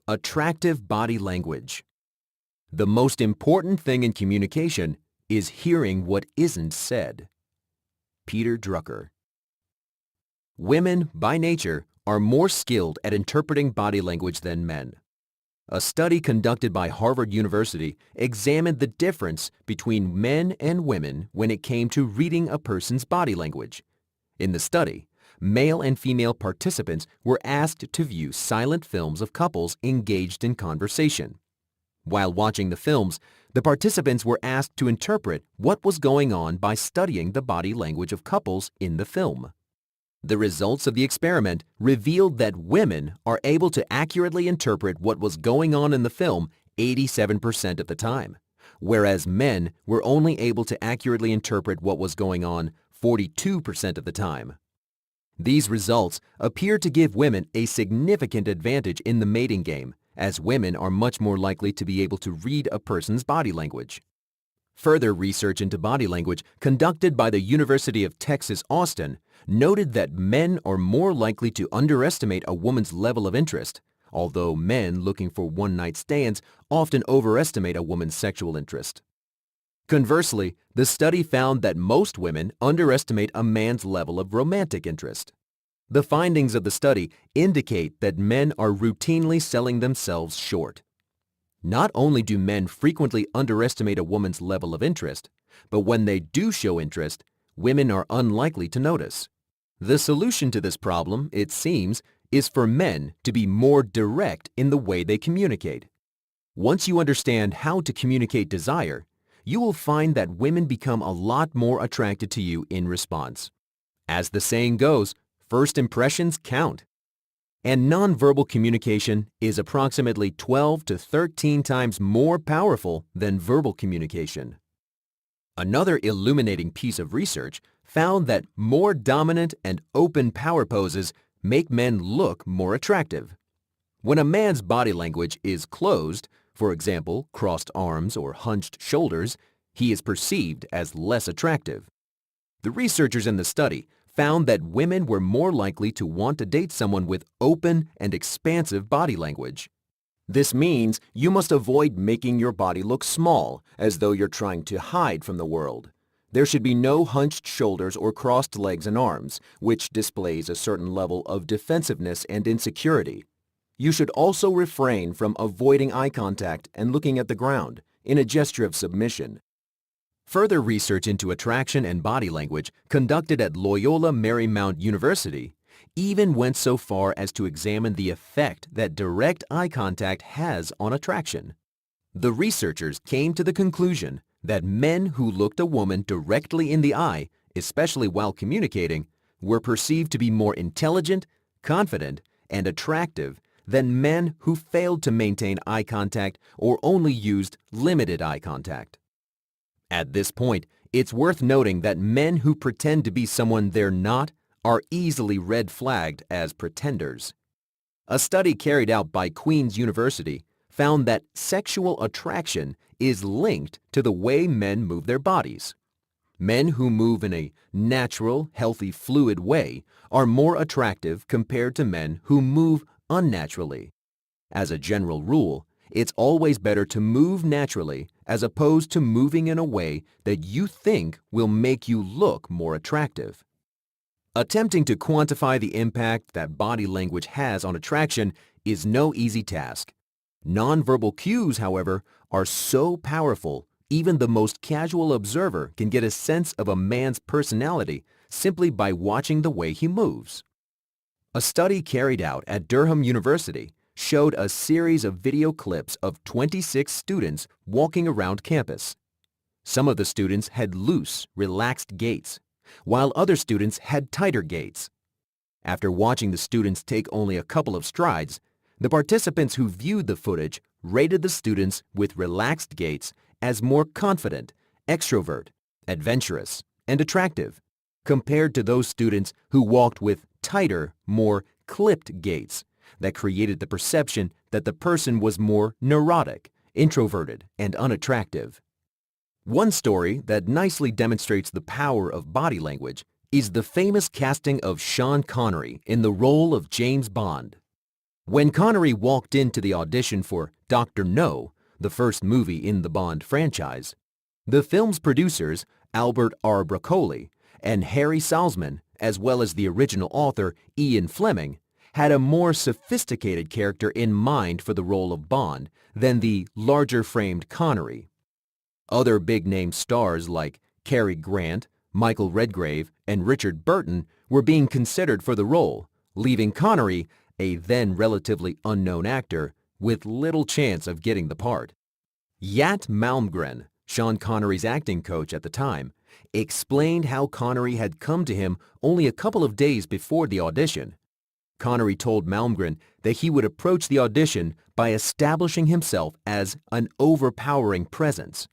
Attractive body language. The most important thing in communication is hearing what isn't said. Peter Drucker. Women, by nature, are more skilled at interpreting body language than men. A study conducted by Harvard University examined the difference between men and women when it came to reading a person's body language. In the study, male and female participants were asked to view silent films of couples engaged in conversation. While watching the films, the participants were asked to interpret what was going on by studying the body language of couples in the film. The results of the experiment revealed that women are able to accurately interpret what was going on in the film 87% of the time, whereas men were only able to accurately interpret what was going on 42% of the time. These results appear to give women a significant advantage in the mating game, as women are much more likely to be able to read a person's body language. Further research into body language conducted by the University of Texas, Austin, noted that men are more likely to underestimate a woman's level of interest, although men looking for one-night stands often overestimate a woman's sexual interest. Conversely, the study found that most women underestimate a man's level of romantic interest. The findings of the study indicate that men are routinely selling themselves short. Not only do men frequently underestimate a woman's level of interest, but when they do show interest, women are unlikely to notice. The solution to this problem, it seems, is for men to be more direct in the way they communicate. Once you understand how to communicate desire, you will find that women become a lot more attracted to you in response. As the saying goes, first impressions count. And nonverbal communication is approximately 12 to 13 times more powerful than verbal communication. Another illuminating piece of research found that more dominant and open power poses make men look more attractive. When a man's body language is closed, for example, crossed arms or hunched shoulders, he is perceived as less attractive. The researchers in the study found that women were more likely to want to date someone with open and expansive body language. This means you must avoid making your body look small, as though you're trying to hide from the world. There should be no hunched shoulders or crossed legs and arms, which displays a certain level of defensiveness and insecurity. You should also refrain from avoiding eye contact and looking at the ground in a gesture of submission. Further research into attraction and body language conducted at Loyola Marymount University even went so far as to examine the effect that direct eye contact has on attraction. The researchers came to the conclusion that men who looked a woman directly in the eye, especially while communicating, were perceived to be more intelligent, confident, and attractive than men who failed to maintain eye contact or only used limited eye contact. At this point, it's worth noting that men who pretend to be someone they're not are easily red flagged as pretenders. A study carried out by Queen's University found that sexual attraction is linked to the way men move their bodies. Men who move in a natural, healthy, fluid way are more attractive compared to men who move unnaturally. As a general rule, it's always better to move naturally as opposed to moving in a way that you think will make you look more attractive. Attempting to quantify the impact that body language has on attraction is no easy task. Nonverbal cues, however, are so powerful, even the most casual observer can get a sense of a man's personality simply by watching the way he moves. A study carried out at Durham University showed a series of video clips of 26 students walking around campus. Some of the students had loose, relaxed gaits, while other students had tighter gaits. After watching the students take only a couple of strides, the participants who viewed the footage rated the students with relaxed gaits as more confident, extrovert, adventurous, and attractive, compared to those students who walked with tighter, more clipped gaits that created the perception that the person was more neurotic, introverted, and unattractive. One story that nicely demonstrates the power of body language is the famous casting of Sean Connery in the role of James Bond. When Connery walked into the audition for Dr. No, the first movie in the Bond franchise, the film's producers, Albert R. Broccoli and Harry Salzman, as well as the original author Ian Fleming, had a more sophisticated character in mind for the role of Bond than the larger-framed Connery. Other big-name stars like Cary Grant, Michael Redgrave, and Richard Burton were being considered for the role, leaving Connery, a then relatively unknown actor, with little chance of getting the part. Yat Malmgren, Sean Connery's acting coach at the time, explained how Connery had come to him only a couple of days before the audition. Connery told Malmgren that he would approach the audition by establishing himself as an overpowering presence.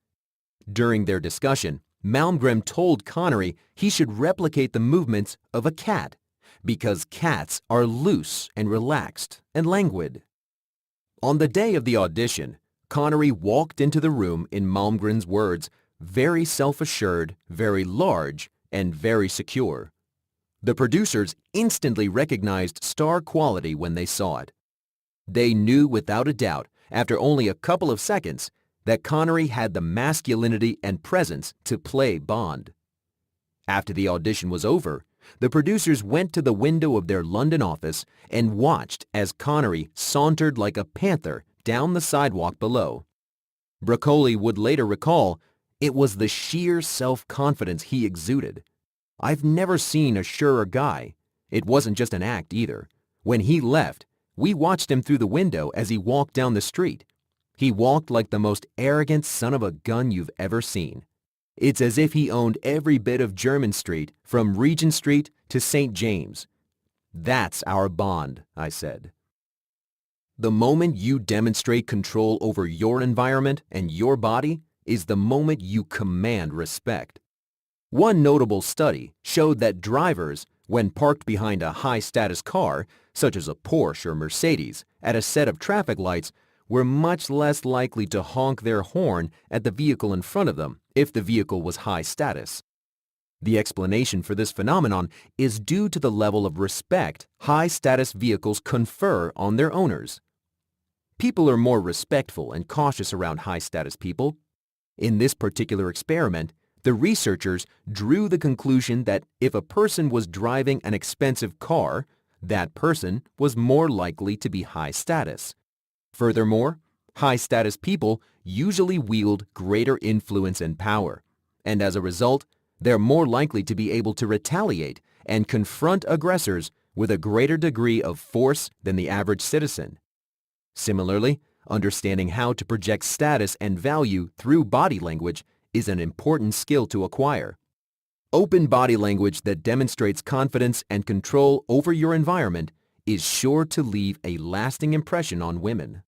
During their discussion, Malmgren told Connery he should replicate the movements of a cat, because cats are loose and relaxed and languid. On the day of the audition, Connery walked into the room in Malmgren's words, very self-assured, very large, and very secure. The producers instantly recognized star quality when they saw it. They knew without a doubt, after only a couple of seconds, that Connery had the masculinity and presence to play Bond. After the audition was over, the producers went to the window of their London office and watched as Connery sauntered like a panther down the sidewalk below. Broccoli would later recall, it was the sheer self-confidence he exuded. I've never seen a surer guy. It wasn't just an act either. When he left, we watched him through the window as he walked down the street. He walked like the most arrogant son of a gun you've ever seen. It's as if he owned every bit of Jermyn Street from Regent Street to St. James. That's our Bond, I said. The moment you demonstrate control over your environment and your body is the moment you command respect. One notable study showed that drivers, when parked behind a high-status car, such as a Porsche or Mercedes, at a set of traffic lights, were much less likely to honk their horn at the vehicle in front of them if the vehicle was high status. The explanation for this phenomenon is due to the level of respect high-status vehicles confer on their owners. People are more respectful and cautious around high-status people. In this particular experiment, the researchers drew the conclusion that if a person was driving an expensive car, that person was more likely to be high status. Furthermore, high-status people usually wield greater influence and power, and as a result, they're more likely to be able to retaliate and confront aggressors with a greater degree of force than the average citizen. Similarly, understanding how to project status and value through body language is an important skill to acquire. Open body language that demonstrates confidence and control over your environment is sure to leave a lasting impression on women.